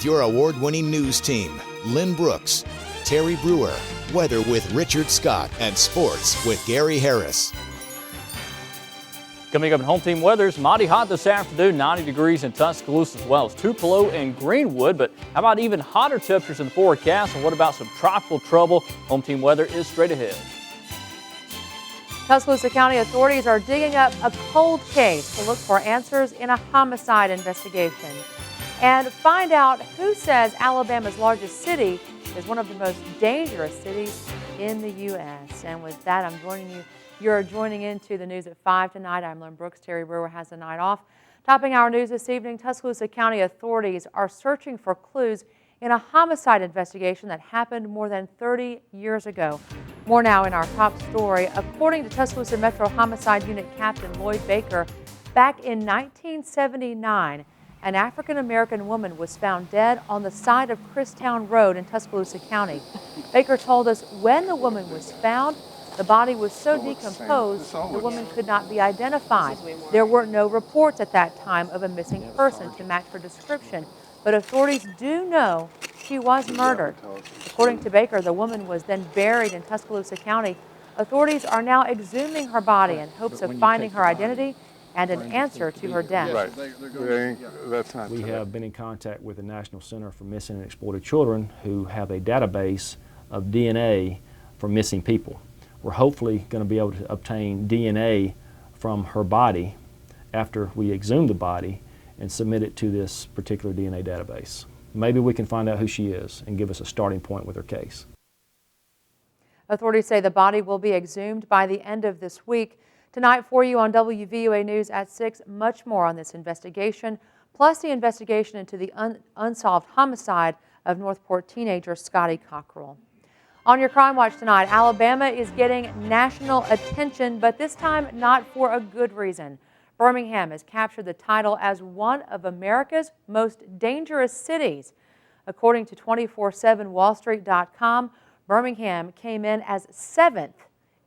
Your award-winning news team, Lynn Brooks, Terry Brewer, weather with Richard Scott, and sports with Gary Harris. Coming up in home team weather, it's mighty hot this afternoon, 90 degrees in Tuscaloosa as well as Tupelo and Greenwood. But how about even hotter temperatures in the forecast? And what about some tropical trouble? Home team weather is straight ahead. Tuscaloosa County authorities are digging up a cold case to look for answers in a homicide investigation and find out who says Alabama's largest city is one of the most dangerous cities in the U.S. And with that, I'm joining you. You're joining into the news at 5 tonight. I'm Lynn Brooks. Terry Brewer has the night off. Topping our news this evening, Tuscaloosa County authorities are searching for clues in a homicide investigation that happened more than 30 years ago. More now in our top story. According to Tuscaloosa Metro Homicide Unit Captain Lloyd Baker, back in 1979, an African-American woman was found dead on the side of Christown Road in Tuscaloosa County. Baker told us when the woman was found, the body was so decomposed, the woman could not be identified. There were no reports at that time of a missing person to match her description, but authorities do know she was murdered. According to Baker, the woman was then buried in Tuscaloosa County. Authorities are now exhuming her body in hopes of finding her identity and an answer to her death. Right. We have been in contact with the National Center for Missing and Exploited Children, who have a database of DNA for missing people. We're hopefully going to be able to obtain DNA from her body after we exhume the body and submit it to this particular DNA database. Maybe we can find out who she is and give us a starting point with her case. Authorities say the body will be exhumed by the end of this week. Tonight for you on WVUA News at 6, much more on this investigation, plus the investigation into the unsolved homicide of Northport teenager Scotty Cockrell. On your Crime Watch tonight, Alabama is getting national attention, but this time not for a good reason. Birmingham has captured the title as one of America's most dangerous cities. According to 247wallstreet.com, Birmingham came in as 7th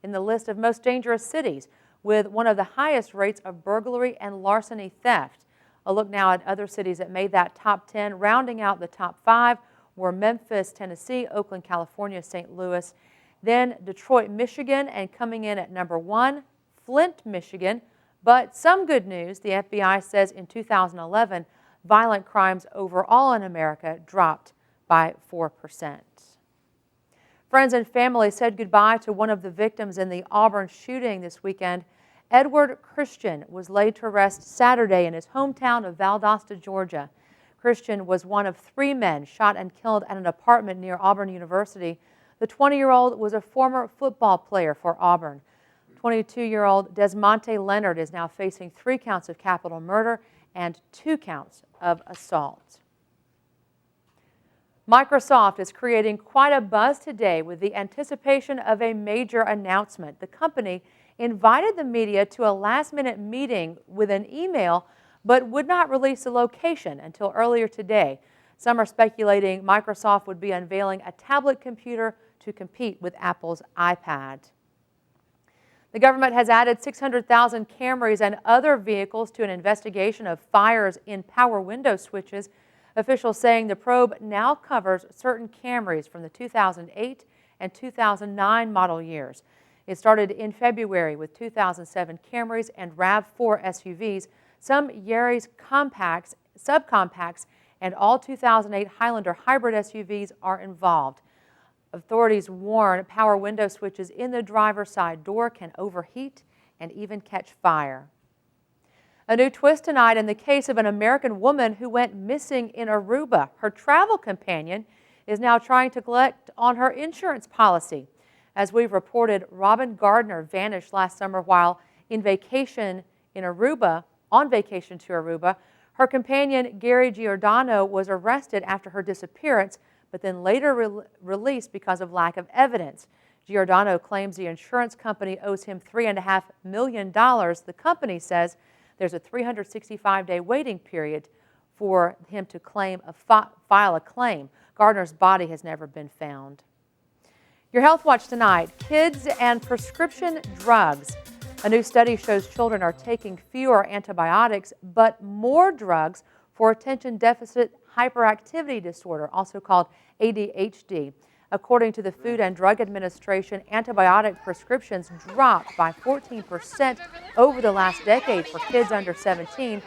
in the list of most dangerous cities, with one of the highest rates of burglary and larceny theft. A look now at other cities that made that top 10. Rounding out the top 5 were Memphis, Tennessee, Oakland, California, St. Louis, then Detroit, Michigan, and coming in at number 1, Flint, Michigan. But some good news, the FBI says in 2011, violent crimes overall in America dropped by 4%. Friends and family said goodbye to one of the victims in the Auburn shooting this weekend. Edward Christian was laid to rest Saturday in his hometown of Valdosta, Georgia. Christian was one of 3 men shot and killed at an apartment near Auburn University. The 20-year-old was a former football player for Auburn. 22-year-old Desmonte Leonard is now facing 3 counts of capital murder and 2 counts of assault. Microsoft is creating quite a buzz today with the anticipation of a major announcement. The company invited the media to a last-minute meeting with an email, but would not release the location until earlier today. Some are speculating Microsoft would be unveiling a tablet computer to compete with Apple's iPad. The government has added 600,000 Camrys and other vehicles to an investigation of fires in power window switches. Officials saying the probe now covers certain Camrys from the 2008 and 2009 model years. It started in February with 2007 Camrys and RAV4 SUVs, some Yaris compacts, subcompacts, and all 2008 Highlander hybrid SUVs are involved. Authorities warn power window switches in the driver's side door can overheat and even catch fire. A new twist tonight in the case of an American woman who went missing in Aruba. Her travel companion is now trying to collect on her insurance policy. As we've reported, Robin Gardner vanished last summer while on vacation to Aruba. Her companion, Gary Giordano, was arrested after her disappearance, but then later released because of lack of evidence. Giordano claims the insurance company owes him $3.5 million. The company says there's a 365-day waiting period for him to file a claim. Gardner's body has never been found. Your Health Watch tonight, kids and prescription drugs. A new study shows children are taking fewer antibiotics but more drugs for attention deficit hyperactivity disorder, also called ADHD. According to the Food and Drug Administration, antibiotic prescriptions dropped by 14% over the last decade for kids under 17,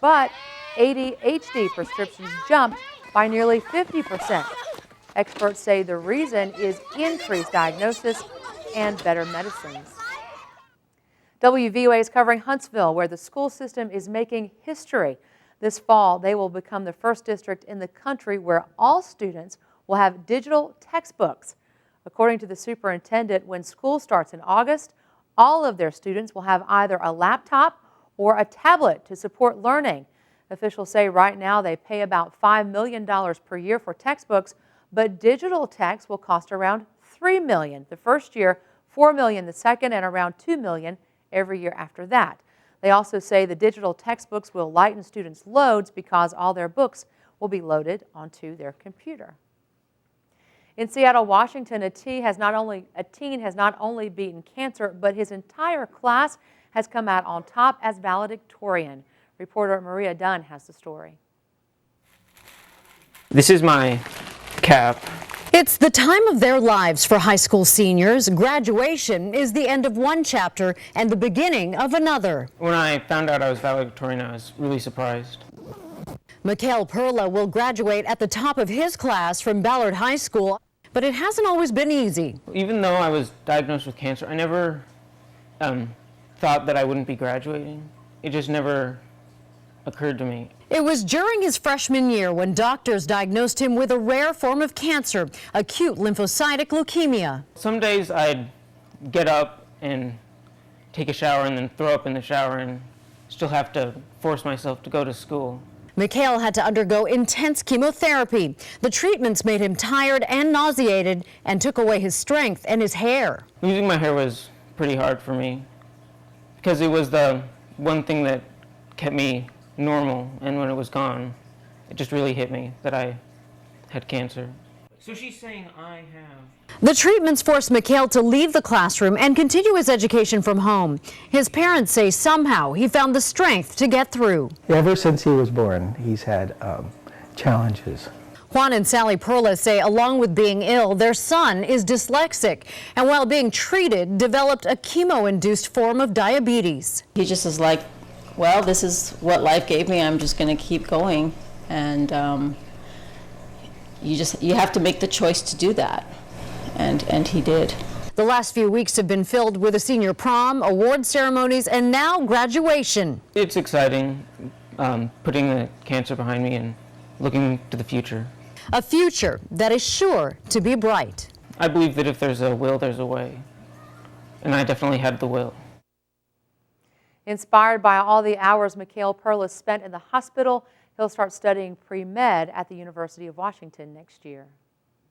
but ADHD prescriptions jumped by nearly 50%. Experts say the reason is increased diagnosis and better medicines. WVUA is covering Huntsville, where the school system is making history. This fall, they will become the first district in the country where all students will have digital textbooks. According to the superintendent, when school starts in August, all of their students will have either a laptop or a tablet to support learning. Officials say right now they pay about $5 million per year for textbooks, but digital texts will cost around $3 million the first year, $4 million the second, and around $2 million every year after that. They also say the digital textbooks will lighten students' loads because all their books will be loaded onto their computer. In Seattle, Washington, a teen has not only beaten cancer, but his entire class has come out on top as valedictorian. Reporter Maria Dunn has the story. This is my cap. It's the time of their lives for high school seniors. Graduation is the end of one chapter and the beginning of another. When I found out I was valedictorian, I was really surprised. Mikhail Perla will graduate at the top of his class from Ballard High School, but it hasn't always been easy. Even though I was diagnosed with cancer, I never thought that I wouldn't be graduating. It just never occurred to me. It was during his freshman year when doctors diagnosed him with a rare form of cancer, acute lymphocytic leukemia. Some days I'd get up and take a shower and then throw up in the shower and still have to force myself to go to school. Mikhail had to undergo intense chemotherapy. The treatments made him tired and nauseated and took away his strength and his hair. Losing my hair was pretty hard for me because it was the one thing that kept me normal, and when it was gone, it just really hit me that I had cancer. So she's saying I have... The treatments forced Mikhail to leave the classroom and continue his education from home. His parents say somehow he found the strength to get through. Ever since he was born, he's had challenges. Juan and Sally Perla say along with being ill, their son is dyslexic, and while being treated, developed a chemo-induced form of diabetes. He just is like, well, this is what life gave me. I'm just going to keep going, and you have to make the choice to do that, and he did. The last few weeks have been filled with a senior prom, award ceremonies, and now graduation. It's exciting, putting the cancer behind me and looking to the future. A future that is sure to be bright. I believe that if there's a will, there's a way, and I definitely had the will. Inspired by all the hours Mikhail Perla spent in the hospital, he'll start studying pre-med at the University of Washington next year.